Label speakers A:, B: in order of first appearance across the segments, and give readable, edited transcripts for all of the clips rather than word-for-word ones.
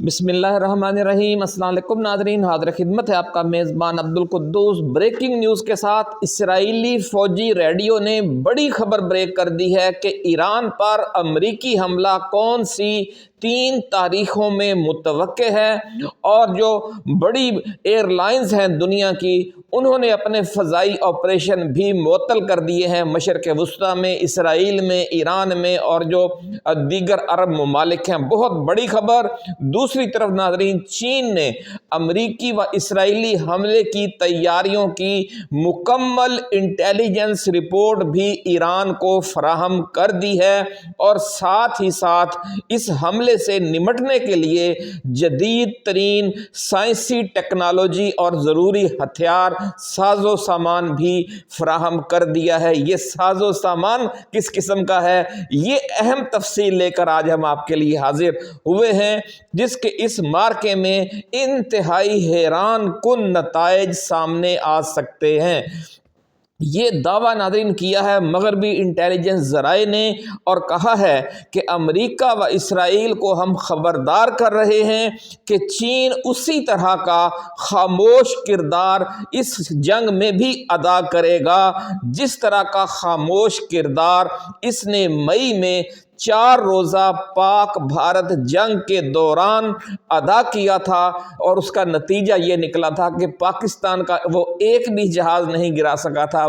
A: بسم اللہ الرحمن الرحیم۔ السلام علیکم ناظرین، حاضر خدمت ہے آپ کا میزبان عبدالقدوس بریکنگ نیوز کے ساتھ۔ اسرائیلی فوجی ریڈیو نے بڑی خبر بریک کر دی ہے کہ ایران پر امریکی حملہ کون سی 3 تاریخوں میں متوقع ہے، اور جو بڑی ایئر لائنز ہیں دنیا کی، انہوں نے اپنے فضائی آپریشن بھی معطل کر دیے ہیں مشرق وسطیٰ میں، اسرائیل میں، ایران میں اور جو دیگر عرب ممالک ہیں۔ بہت بڑی خبر۔ دوسری طرف ناظرین، چین نے امریکی و اسرائیلی حملے کی تیاریوں کی مکمل انٹیلیجنس رپورٹ بھی ایران کو فراہم کر دی ہے، اور ساتھ ہی ساتھ اس حملے سے نمٹنے کے لیے جدید ترین سائنسی ٹیکنالوجی اور ضروری ہتھیار ساز و سامان بھی فراہم کر دیا ہے۔ یہ ساز و سامان کس قسم کا ہے، یہ اہم تفصیل لے کر آج ہم آپ کے لیے حاضر ہوئے ہیں، جس کے اس مارکے میں انتہائی حیران کن نتائج سامنے آ سکتے ہیں۔ یہ دعویٰ ناظرین کیا ہے مغربی انٹیلیجنس ذرائع نے، اور کہا ہے کہ امریکہ و اسرائیل کو ہم خبردار کر رہے ہیں کہ چین اسی طرح کا خاموش کردار اس جنگ میں بھی ادا کرے گا جس طرح کا خاموش کردار اس نے مئی میں 4 روزہ پاک بھارت جنگ کے دوران ادا کیا تھا، اور اس کا نتیجہ یہ نکلا تھا کہ پاکستان کا وہ ایک بھی جہاز نہیں گرا سکا تھا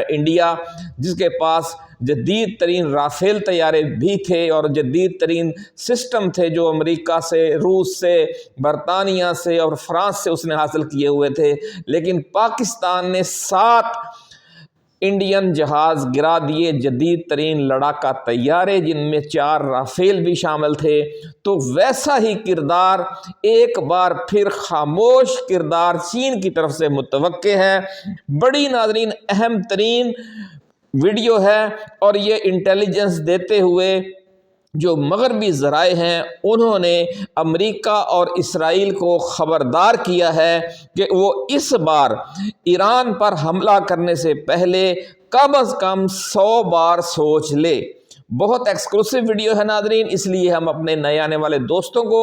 A: انڈیا، جس کے پاس جدید ترین رافیل طیارے بھی تھے اور جدید ترین سسٹم تھے جو امریکہ سے، روس سے، برطانیہ سے اور فرانس سے اس نے حاصل کیے ہوئے تھے، لیکن پاکستان نے 7 انڈین جہاز گرا دیے، جدید ترین لڑاکا طیارے جن میں 4 رافیل بھی شامل تھے۔ تو ویسا ہی کردار ایک بار پھر خاموش کردار چین کی طرف سے متوقع ہے۔ بڑی ناظرین اہم ترین ویڈیو ہے، اور یہ انٹیلیجنس دیتے ہوئے جو مغربی ذرائع ہیں انہوں نے امریکہ اور اسرائیل کو خبردار کیا ہے کہ وہ اس بار ایران پر حملہ کرنے سے پہلے کم از کم 100 بار سوچ لے۔ بہت ایکسکلوسیو ویڈیو ہے ناظرین، اس لیے ہم اپنے نئے آنے والے دوستوں کو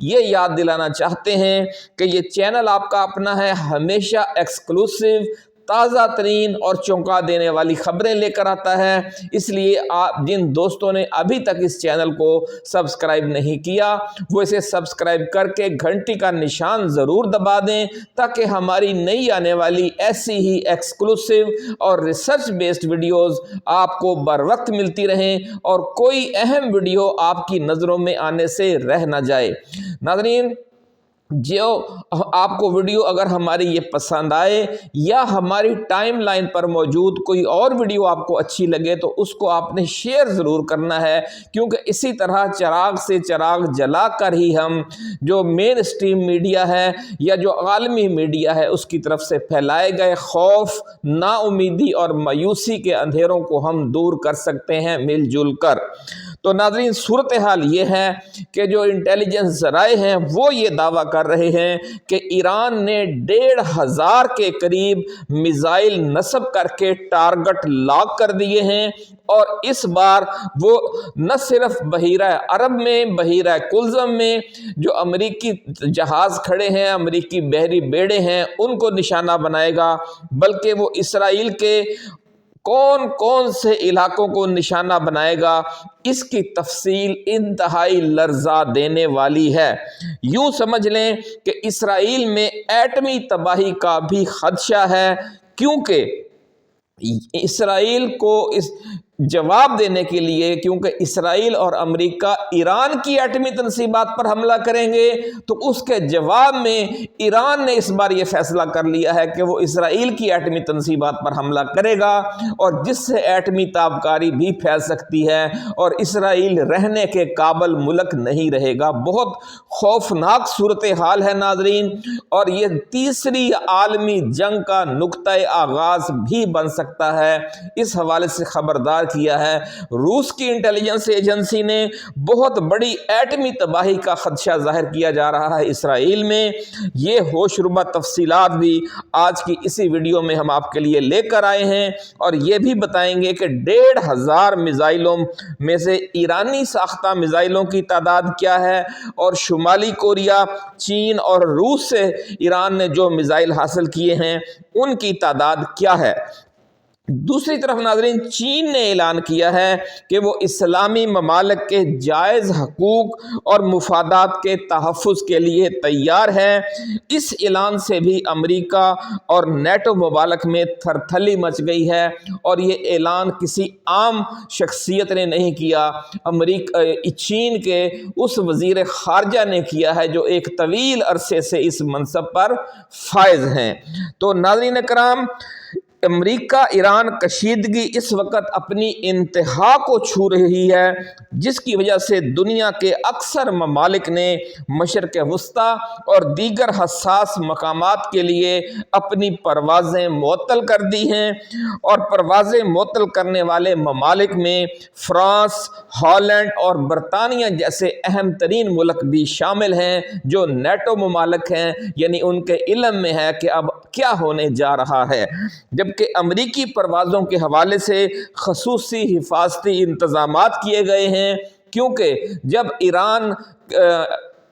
A: یہ یاد دلانا چاہتے ہیں کہ یہ چینل آپ کا اپنا ہے، ہمیشہ ایکسکلوسیو، تازہ ترین اور چونکا دینے والی خبریں لے کر آتا ہے۔ اس لیے آپ جن دوستوں نے ابھی تک اس چینل کو سبسکرائب نہیں کیا، وہ اسے سبسکرائب کر کے گھنٹی کا نشان ضرور دبا دیں، تاکہ ہماری نئی آنے والی ایسی ہی ایکسکلوسیو اور ریسرچ بیسڈ ویڈیوز آپ کو بر وقت ملتی رہیں اور کوئی اہم ویڈیو آپ کی نظروں میں آنے سے رہ نہ جائے۔ ناظرین، جو آپ کو ویڈیو اگر ہماری یہ پسند آئے یا ہماری ٹائم لائن پر موجود کوئی اور ویڈیو آپ کو اچھی لگے تو اس کو آپ نے شیئر ضرور کرنا ہے، کیونکہ اسی طرح چراغ سے چراغ جلا کر ہی ہم جو مین اسٹریم میڈیا ہے یا جو عالمی میڈیا ہے اس کی طرف سے پھیلائے گئے خوف، نا امیدی اور مایوسی کے اندھیروں کو ہم دور کر سکتے ہیں مل جل کر۔ تو ناظرین، صورتحال یہ ہے کہ جو انٹیلیجنس ذرائع ہیں وہ یہ دعویٰ کر رہے ہیں کہ ایران نے 1500 کے قریب میزائل نصب کر کے ٹارگٹ لاک کر دیے ہیں، اور اس بار وہ نہ صرف بحیرہ عرب میں، بحیرہ کلزم میں جو امریکی جہاز کھڑے ہیں، امریکی بحری بیڑے ہیں، ان کو نشانہ بنائے گا، بلکہ وہ اسرائیل کے کون کون سے علاقوں کو نشانہ بنائے گا، اس کی تفصیل انتہائی لرزا دینے والی ہے۔ یوں سمجھ لیں کہ اسرائیل میں ایٹمی تباہی کا بھی خدشہ ہے، کیونکہ اسرائیل کو اس جواب دینے کے لیے، کیونکہ اسرائیل اور امریکہ ایران کی ایٹمی تنصیبات پر حملہ کریں گے، تو اس کے جواب میں ایران نے اس بار یہ فیصلہ کر لیا ہے کہ وہ اسرائیل کی ایٹمی تنصیبات پر حملہ کرے گا، اور جس سے ایٹمی تابکاری بھی پھیل سکتی ہے اور اسرائیل رہنے کے قابل ملک نہیں رہے گا۔ بہت خوفناک صورتحال ہے ناظرین، اور یہ تیسری عالمی جنگ کا نقطۂ آغاز بھی بن سکتا ہے۔ اس حوالے سے خبردار کیا ہے۔ روس کی انٹیلیجنس ایجنسی نے بہت بڑی ایٹمی تباہی کا خدشہ ظاہر کیا جا رہا ہے اسرائیل میں۔ یہ ہوش ربا تفصیلات بھی آج کی اسی ویڈیو میں ہم آپ کے لیے لے کر آئے ہیں، اور یہ بھی بتائیں گے کہ 1500 میزائلوں میں سے ایرانی ساختہ میزائلوں کی تعداد کیا ہے، اور شمالی کوریا، چین اور روس سے ایران نے جو میزائل حاصل کیے ہیں ان کی تعداد کیا ہے۔ دوسری طرف ناظرین، چین نے اعلان کیا ہے کہ وہ اسلامی ممالک کے جائز حقوق اور مفادات کے تحفظ کے لیے تیار ہے۔ اس اعلان سے بھی امریکہ اور نیٹو ممالک میں تھرتھلی مچ گئی ہے، اور یہ اعلان کسی عام شخصیت نے نہیں کیا، چین کے اس وزیر خارجہ نے کیا ہے جو ایک طویل عرصے سے اس منصب پر فائز ہیں۔ تو ناظرین کرام، امریکہ ایران کشیدگی اس وقت اپنی انتہا کو چھو رہی ہے، جس کی وجہ سے دنیا کے اکثر ممالک نے مشرق وسطیٰ اور دیگر حساس مقامات کے لیے اپنی پروازیں معطل کر دی ہیں، اور پروازیں معطل کرنے والے ممالک میں فرانس، ہالینڈ اور برطانیہ جیسے اہم ترین ملک بھی شامل ہیں جو نیٹو ممالک ہیں، یعنی ان کے علم میں ہے کہ اب کیا ہونے جا رہا ہے۔ جبکہ امریکی پروازوں کے حوالے سے خصوصی حفاظتی انتظامات کیے گئے ہیں، کیونکہ جب ایران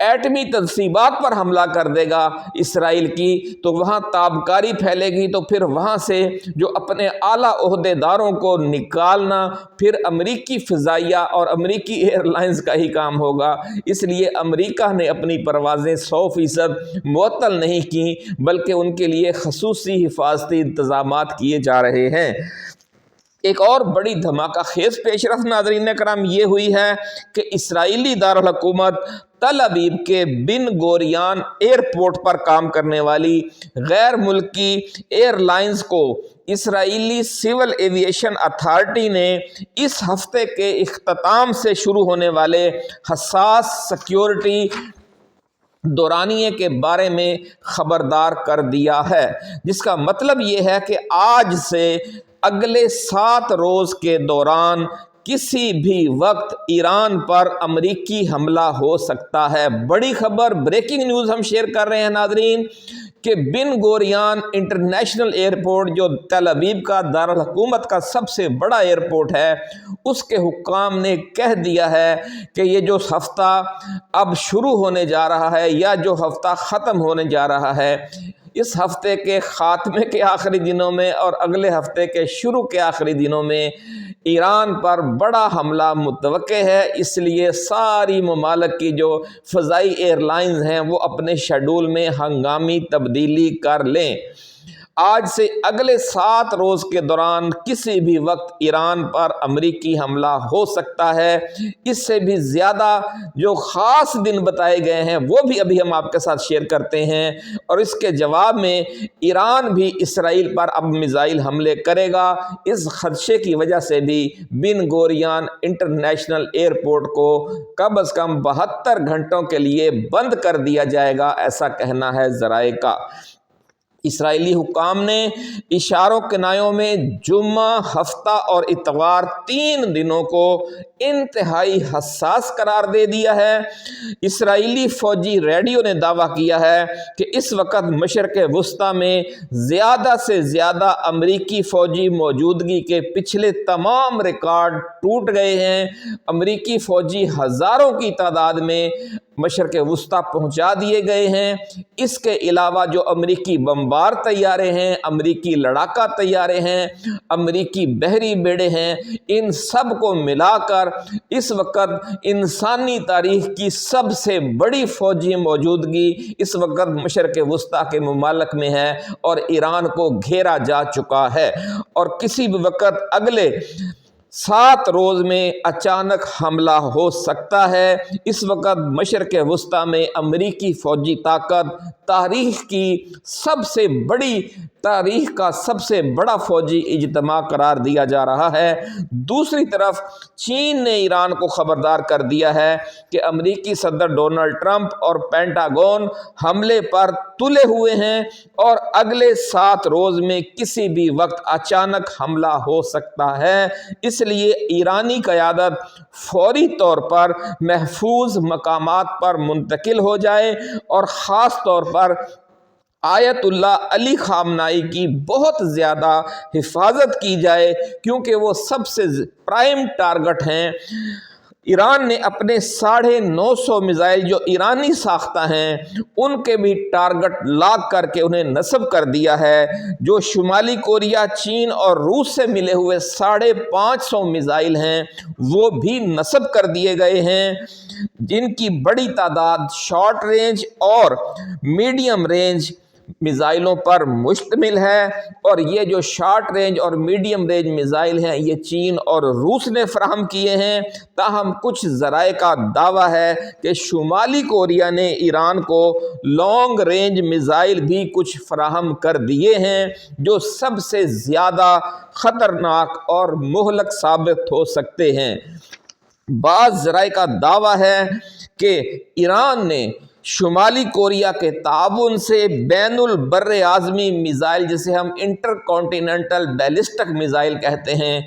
A: ایٹمی تنصیبات پر حملہ کر دے گا اسرائیل کی، تو وہاں تابکاری پھیلے گی، تو پھر وہاں سے جو اپنے اعلیٰ عہدیداروں کو نکالنا پھر امریکی فضائیہ اور امریکی ایئر لائنز کا ہی کام ہوگا۔ اس لیے امریکہ نے اپنی پروازیں 100% معطل نہیں کی، بلکہ ان کے لیے خصوصی حفاظتی انتظامات کیے جا رہے ہیں۔ ایک اور بڑی دھماکہ خیز پیش رفت ناظرین کرام یہ ہوئی ہے کہ اسرائیلی دارالحکومت تل ابیب کے بن گوریان ایئرپورٹ پر کام کرنے والی غیر ملکی ایئر لائنز کو اسرائیلی سول ایویشن اتھارٹی نے اس ہفتے کے اختتام سے شروع ہونے والے حساس سیکیورٹی دورانیے کے بارے میں خبردار کر دیا ہے، جس کا مطلب یہ ہے کہ آج سے اگلے 7 روز کے دوران کسی بھی وقت ایران پر امریکی حملہ ہو سکتا ہے۔ بڑی خبر، بریکنگ نیوز ہم شیئر کر رہے ہیں ناظرین کہ بن گوریان انٹرنیشنل ایئرپورٹ، جو تل ابیب کا دارالحکومت کا سب سے بڑا ایئرپورٹ ہے، اس کے حکام نے کہہ دیا ہے کہ یہ جو ہفتہ اب شروع ہونے جا رہا ہے یا جو ہفتہ ختم ہونے جا رہا ہے، اس ہفتے کے خاتمے کے آخری دنوں میں اور اگلے ہفتے کے شروع کے آخری دنوں میں ایران پر بڑا حملہ متوقع ہے۔ اس لیے ساری ممالک کی جو فضائی ایئر لائنز ہیں وہ اپنے شیڈول میں ہنگامی تبدیلی کر لیں۔ آج سے اگلے 7 روز کے دوران کسی بھی وقت ایران پر امریکی حملہ ہو سکتا ہے۔ اس سے بھی زیادہ جو خاص دن بتائے گئے ہیں وہ بھی ابھی ہم آپ کے ساتھ شیئر کرتے ہیں، اور اس کے جواب میں ایران بھی اسرائیل پر اب میزائل حملے کرے گا۔ اس خدشے کی وجہ سے بھی بن گوریان انٹرنیشنل ایئرپورٹ کو کم از کم 72 گھنٹوں کے لیے بند کر دیا جائے گا، ایسا کہنا ہے ذرائع کا۔ اسرائیلی حکام نے اشاروں کنایوں میں جمعہ، ہفتہ اور اتوار 3 دنوں کو انتہائی حساس قرار دے دیا ہے۔ اسرائیلی فوجی ریڈیو نے دعویٰ کیا ہے کہ اس وقت مشرق وسطیٰ میں زیادہ سے زیادہ امریکی فوجی موجودگی کے پچھلے تمام ریکارڈ ٹوٹ گئے ہیں۔ امریکی فوجی ہزاروں کی تعداد میں مشرق وسطیٰ پہنچا دیے گئے ہیں۔ اس کے علاوہ جو امریکی بمبار طیارے ہیں، امریکی لڑاکا طیارے ہیں، امریکی بحری بیڑے ہیں، ان سب کو ملا کر اس وقت انسانی تاریخ کی سب سے بڑی فوجی موجودگی اس وقت مشرق وسطیٰ کے ممالک میں ہے، اور ایران کو گھیرا جا چکا ہے، اور کسی بھی وقت اگلے 7 روز میں اچانک حملہ ہو سکتا ہے۔ اس وقت مشرق وسطیٰ میں امریکی فوجی طاقت تاریخ کی سب سے بڑی تاریخ کا سب سے بڑا فوجی اجتماع قرار دیا جا رہا ہے۔ دوسری طرف چین نے ایران کو خبردار کر دیا ہے کہ امریکی صدر ڈونلڈ ٹرمپ اور پینٹاگون حملے پر تلے ہوئے ہیں اور اگلے 7 روز میں کسی بھی وقت اچانک حملہ ہو سکتا ہے، اس لیے ایرانی قیادت فوری طور پر محفوظ مقامات پر منتقل ہو جائے اور خاص طور پر آیت اللہ علی خامنائی کی بہت زیادہ حفاظت کی جائے، کیونکہ وہ سب سے پرائم ٹارگٹ ہیں۔ ایران نے اپنے 950 میزائل جو ایرانی ساختہ ہیں ان کے بھی ٹارگٹ لاک کر کے انہیں نصب کر دیا ہے۔ جو شمالی کوریا، چین اور روس سے ملے ہوئے 550 میزائل ہیں وہ بھی نصب کر دیے گئے ہیں، جن کی بڑی تعداد شارٹ رینج اور میڈیم رینج میزائلوں پر مشتمل ہے، اور یہ جو شارٹ رینج اور میڈیم رینج میزائل ہیں یہ چین اور روس نے فراہم کیے ہیں۔ تاہم کچھ ذرائع کا دعویٰ ہے کہ شمالی کوریا نے ایران کو لانگ رینج میزائل بھی کچھ فراہم کر دیے ہیں جو سب سے زیادہ خطرناک اور مہلک ثابت ہو سکتے ہیں۔ بعض ذرائع کا دعویٰ ہے کہ ایران نے شمالی کوریا کے تعاون سے بین البر اعظمی میزائل، جسے ہم انٹر کانٹیننٹل بیلسٹک میزائل کہتے ہیں،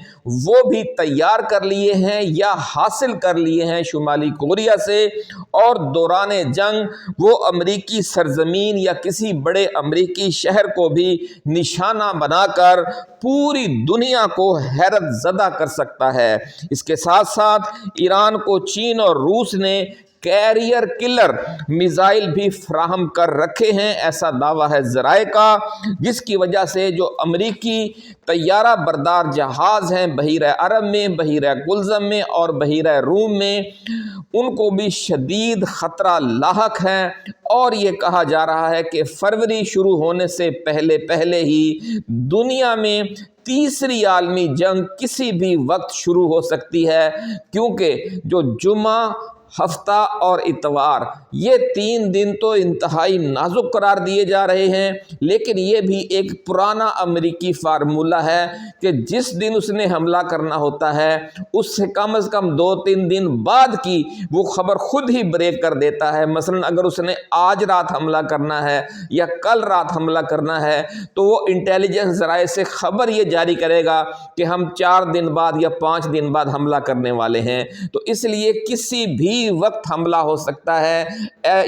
A: وہ بھی تیار کر لیے ہیں یا حاصل کر لیے ہیں شمالی کوریا سے، اور دوران جنگ وہ امریکی سرزمین یا کسی بڑے امریکی شہر کو بھی نشانہ بنا کر پوری دنیا کو حیرت زدہ کر سکتا ہے۔ اس کے ساتھ ساتھ ایران کو چین اور روس نے کیریئر کلر میزائل بھی فراہم کر رکھے ہیں، ایسا دعویٰ ہے ذرائع کا، جس کی وجہ سے جو امریکی طیارہ بردار جہاز ہیں بحیرہ عرب میں، بحیرہ قلزم میں اور بحیرہ روم میں، ان کو بھی شدید خطرہ لاحق ہے، اور یہ کہا جا رہا ہے کہ فروری شروع ہونے سے پہلے ہی دنیا میں تیسری عالمی جنگ کسی بھی وقت شروع ہو سکتی ہے، کیونکہ جو جمعہ، ہفتہ اور اتوار یہ 3 دن تو انتہائی نازک قرار دیے جا رہے ہیں، لیکن یہ بھی ایک پرانا امریکی فارمولہ ہے کہ جس دن اس نے حملہ کرنا ہوتا ہے اس سے کم از کم 2-3 دن بعد کی وہ خبر خود ہی بریک کر دیتا ہے۔ مثلا اگر اس نے آج رات حملہ کرنا ہے یا کل رات حملہ کرنا ہے تو وہ انٹیلیجنس ذرائع سے خبر یہ جاری کرے گا کہ ہم 4 دن بعد یا 5 دن بعد حملہ کرنے والے ہیں، تو اس لیے کسی بھی وقت حملہ ہو سکتا ہے۔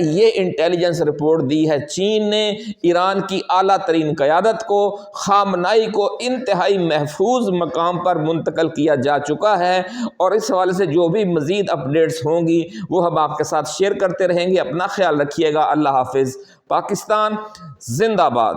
A: یہ انٹیلیجنس رپورٹ دی ہے چین نے۔ ایران کی اعلیٰ ترین قیادت کو، خامنائی کو انتہائی محفوظ مقام پر منتقل کیا جا چکا ہے، اور اس حوالے سے جو بھی مزید اپڈیٹس ہوں گی وہ ہم آپ کے ساتھ شیئر کرتے رہیں گے۔ اپنا خیال رکھیے گا۔ اللہ حافظ۔ پاکستان زندہ باد۔